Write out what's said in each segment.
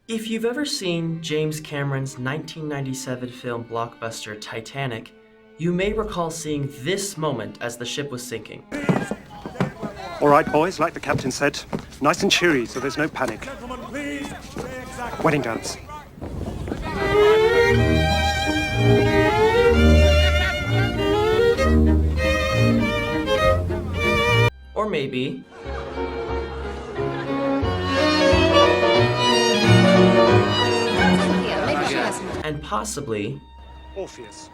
If you've ever seen James Cameron's 1997 film blockbuster Titanic, you may recall seeing this moment as the ship was sinking. All right, boys, like the captain said, nice and cheery so there's no panic. Gentlemen, please, stay exact. Wedding dance. Or maybe... and possibly... Orpheus.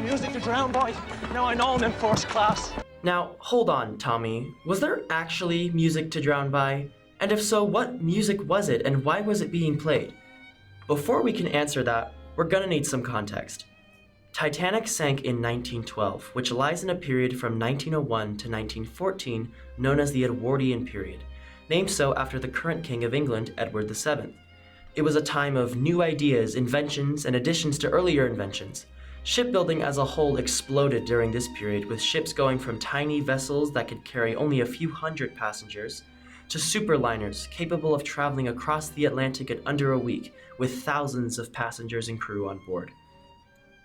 Music to drown, boy. Now I know I'm in first class. Now, hold on, Tommy. Was there actually music to drown by? And if so, what music was it and why was it being played? Before we can answer that, we're gonna need some context. Titanic sank in 1912, which lies in a period from 1901 to 1914 known as the Edwardian period, named so after the current King of England, Edward VII. It was a time of new ideas, inventions, and additions to earlier inventions. Shipbuilding as a whole exploded during this period, with ships going from tiny vessels that could carry only a few hundred passengers to superliners capable of traveling across the Atlantic in under a week with thousands of passengers and crew on board.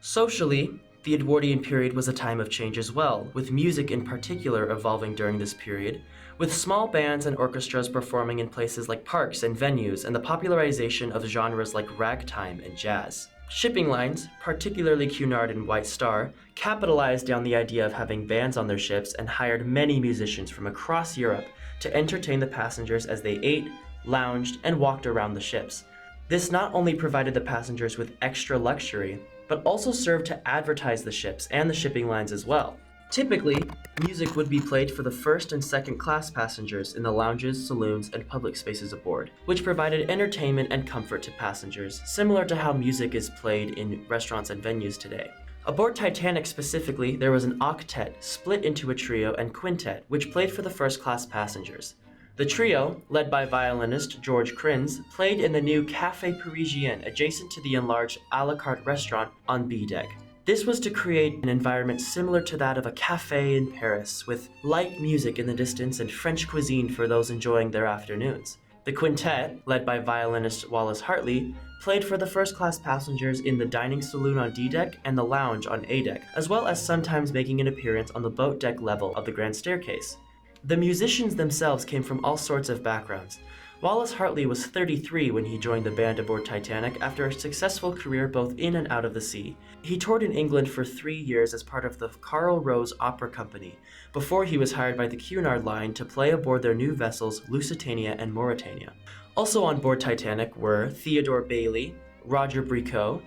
Socially, the Edwardian period was a time of change as well, with music in particular evolving during this period, with small bands and orchestras performing in places like parks and venues, and the popularization of genres like ragtime and jazz. Shipping lines, particularly Cunard and White Star, capitalized on the idea of having bands on their ships and hired many musicians from across Europe to entertain the passengers as they ate, lounged, and walked around the ships. This not only provided the passengers with extra luxury, but also served to advertise the ships and the shipping lines as well. Typically, music would be played for the first and second class passengers in the lounges, saloons, and public spaces aboard, which provided entertainment and comfort to passengers, similar to how music is played in restaurants and venues today. Aboard Titanic specifically, there was an octet split into a trio and quintet, which played for the first class passengers. The trio, led by violinist George Crins, played in the new Café Parisien adjacent to the enlarged a la carte restaurant on B deck. This was to create an environment similar to that of a cafe in Paris, with light music in the distance and French cuisine for those enjoying their afternoons. The quintet, led by violinist Wallace Hartley, played for the first-class passengers in the dining saloon on D deck and the lounge on A deck, as well as sometimes making an appearance on the boat deck level of the grand staircase. The musicians themselves came from all sorts of backgrounds. Wallace Hartley was 33 when he joined the band aboard Titanic after a successful career both in and out of the sea. He toured in England for 3 years as part of the Carl Rose Opera Company, before he was hired by the Cunard Line to play aboard their new vessels Lusitania and Mauretania. Also on board Titanic were Theodore Bailey, Roger Bricot,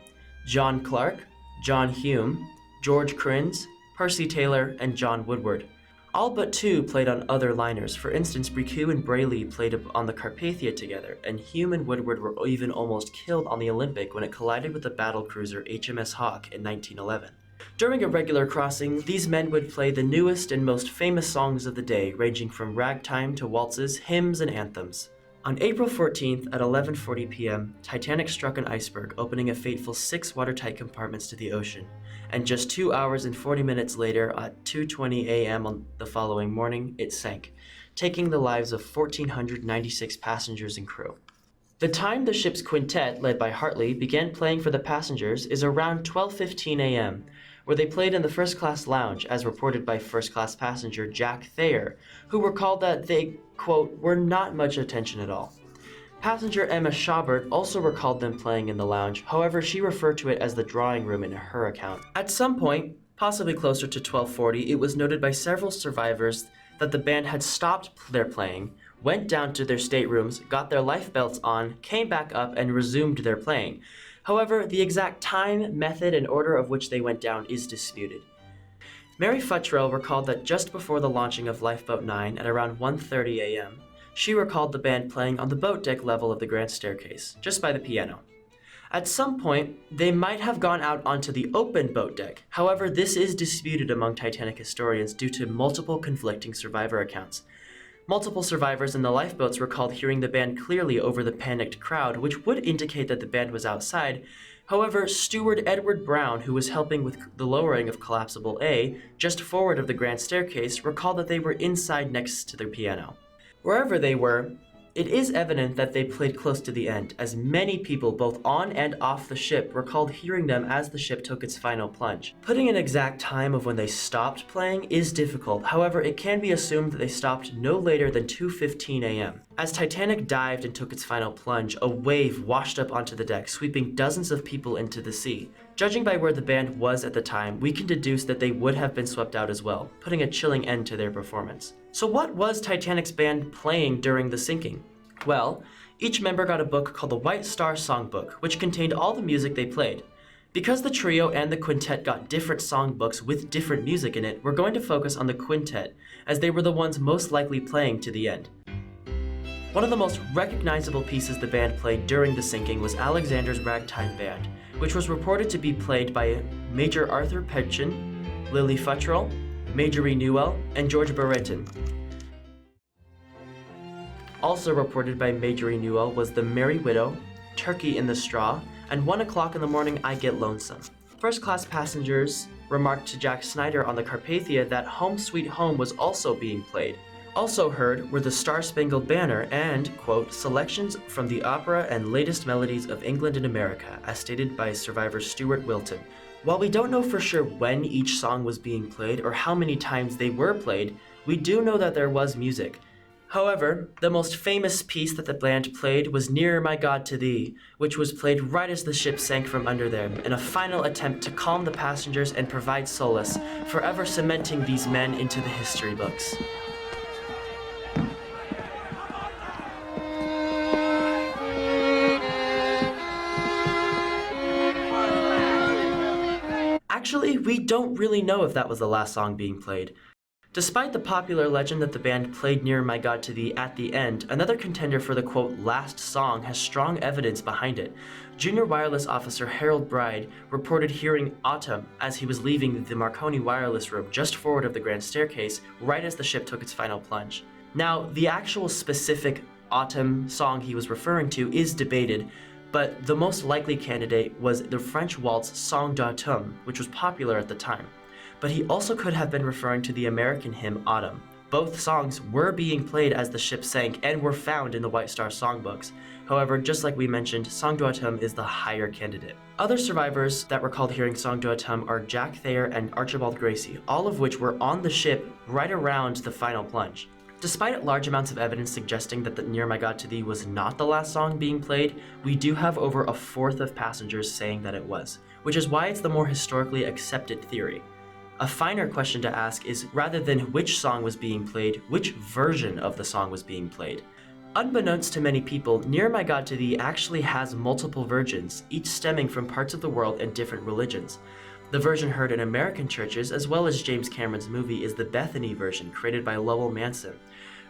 John Clark, John Hume, George Crins, Percy Taylor, and John Woodward. All but two played on other liners. For instance, Bricot and Brayley played on the Carpathia together, and Hume and Woodward were even almost killed on the Olympic when it collided with the battle cruiser HMS Hawke in 1911. During a regular crossing, these men would play the newest and most famous songs of the day, ranging from ragtime to waltzes, hymns, and anthems. On April 14th at 11:40 p.m., Titanic struck an iceberg, opening a fateful 6 watertight compartments to the ocean. And just 2 hours and 40 minutes later, at 2:20 a.m. on the following morning, it sank, taking the lives of 1,496 passengers and crew. The time the ship's quintet, led by Hartley, began playing for the passengers is around 12:15 a.m., where they played in the first-class lounge, as reported by first-class passenger Jack Thayer, who recalled that they, quote, were not much attention at all. Passenger Emma Schaubert also recalled them playing in the lounge, however she referred to it as the drawing room in her account. At some point, possibly closer to 12:40, it was noted by several survivors that the band had stopped their playing, went down to their staterooms, got their life belts on, came back up, and resumed their playing. However, the exact time, method, and order of which they went down is disputed. Mary Futrell recalled that just before the launching of Lifeboat 9 at around 1:30 a.m., she recalled the band playing on the boat deck level of the grand staircase, just by the piano. At some point, they might have gone out onto the open boat deck. However, this is disputed among Titanic historians due to multiple conflicting survivor accounts. Multiple survivors in the lifeboats recalled hearing the band clearly over the panicked crowd, which would indicate that the band was outside. However, steward Edward Brown, who was helping with the lowering of Collapsible A, just forward of the grand staircase, recalled that they were inside next to their piano. Wherever they were, it is evident that they played close to the end, as many people both on and off the ship recalled hearing them as the ship took its final plunge. Putting an exact time of when they stopped playing is difficult, however it can be assumed that they stopped no later than 2:15 a.m. As Titanic dived and took its final plunge, a wave washed up onto the deck, sweeping dozens of people into the sea. Judging by where the band was at the time, we can deduce that they would have been swept out as well, putting a chilling end to their performance. So what was Titanic's band playing during the sinking? Well, each member got a book called the White Star Songbook, which contained all the music they played. Because the trio and the quintet got different songbooks with different music in it, we're going to focus on the quintet, as they were the ones most likely playing to the end. One of the most recognizable pieces the band played during the sinking was Alexander's Ragtime Band, which was reported to be played by Major Arthur Pedchin, Lily Futtrell, Marjorie Newell, and George Brereton. Also reported by Marjorie Newell was The Merry Widow, Turkey in the Straw, and 1 o'clock in the morning I Get Lonesome. First-class passengers remarked to Jack Snyder on the Carpathia that Home Sweet Home was also being played. Also heard were the Star-Spangled Banner and, quote, selections from the opera and latest melodies of England and America, as stated by survivor Stuart Wilton. While we don't know for sure when each song was being played or how many times they were played, we do know that there was music. However, the most famous piece that the band played was Nearer My God to Thee, which was played right as the ship sank from under them, in a final attempt to calm the passengers and provide solace, forever cementing these men into the history books. Actually, we don't really know if that was the last song being played. Despite the popular legend that the band played Nearer My God to Thee at the end, another contender for the quote last song has strong evidence behind it. Junior Wireless Officer Harold Bride reported hearing Autumn as he was leaving the Marconi wireless room just forward of the grand staircase, right as the ship took its final plunge. Now, the actual specific Autumn song he was referring to is debated, but the most likely candidate was the French waltz Song d'Automne, which was popular at the time. But he also could have been referring to the American hymn Autumn. Both songs were being played as the ship sank and were found in the White Star songbooks. However, just like we mentioned, Song d'Automne is the higher candidate. Other survivors that recalled hearing Song d'Automne are Jack Thayer and Archibald Gracie, all of which were on the ship right around the final plunge. Despite large amounts of evidence suggesting that the Near My God to Thee was not the last song being played, we do have over a fourth of passengers saying that it was, which is why it's the more historically accepted theory. A finer question to ask is, rather than which song was being played, which version of the song was being played? Unbeknownst to many people, Near My God to Thee actually has multiple versions, each stemming from parts of the world and different religions. The version heard in American churches, as well as James Cameron's movie, is the Bethany version, created by Lowell Manson.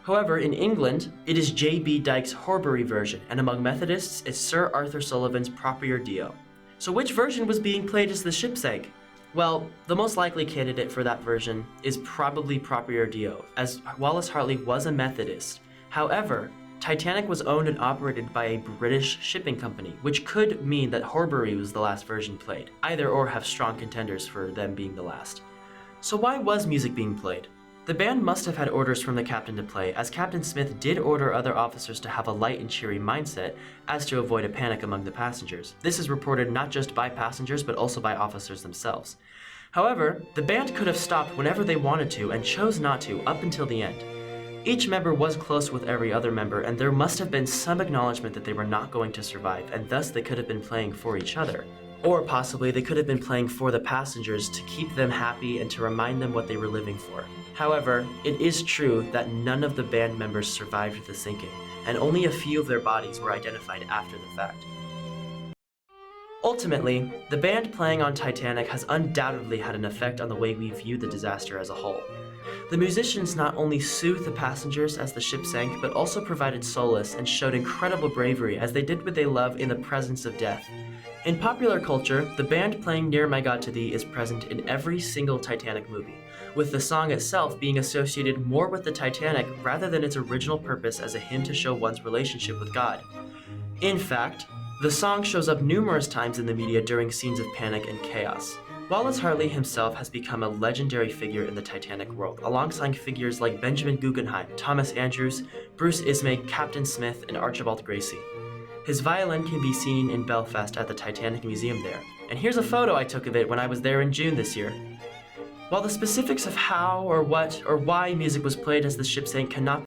However, in England, it is J.B. Dyke's Horbury version, and among Methodists, it's Sir Arthur Sullivan's Proprio Dio. So which version was being played as the ship sank? Well, the most likely candidate for that version is probably Proprio Dio, as Wallace Hartley was a Methodist. However, Titanic was owned and operated by a British shipping company, which could mean that Horbury was the last version played. Either or have strong contenders for them being the last. So why was music being played? The band must have had orders from the captain to play, as Captain Smith did order other officers to have a light and cheery mindset as to avoid a panic among the passengers. This is reported not just by passengers, but also by officers themselves. However, the band could have stopped whenever they wanted to and chose not to up until the end. Each member was close with every other member, and there must have been some acknowledgement that they were not going to survive, and thus they could have been playing for each other. Or possibly they could have been playing for the passengers to keep them happy and to remind them what they were living for. However, it is true that none of the band members survived the sinking, and only a few of their bodies were identified after the fact. Ultimately, the band playing on Titanic has undoubtedly had an effect on the way we view the disaster as a whole. The musicians not only soothed the passengers as the ship sank, but also provided solace and showed incredible bravery as they did what they love in the presence of death. In popular culture, the band playing Near My God to Thee is present in every single Titanic movie. with the song itself being associated more with the Titanic rather than its original purpose as a hymn to show one's relationship with God. In fact, the song shows up numerous times in the media during scenes of panic and chaos. Wallace Hartley himself has become a legendary figure in the Titanic world, alongside figures like Benjamin Guggenheim, Thomas Andrews, Bruce Ismay, Captain Smith, and Archibald Gracie. His violin can be seen in Belfast at the Titanic Museum there, and here's a photo I took of it when I was there in June this year. While the specifics of how or what or why music was played as the ship sank cannot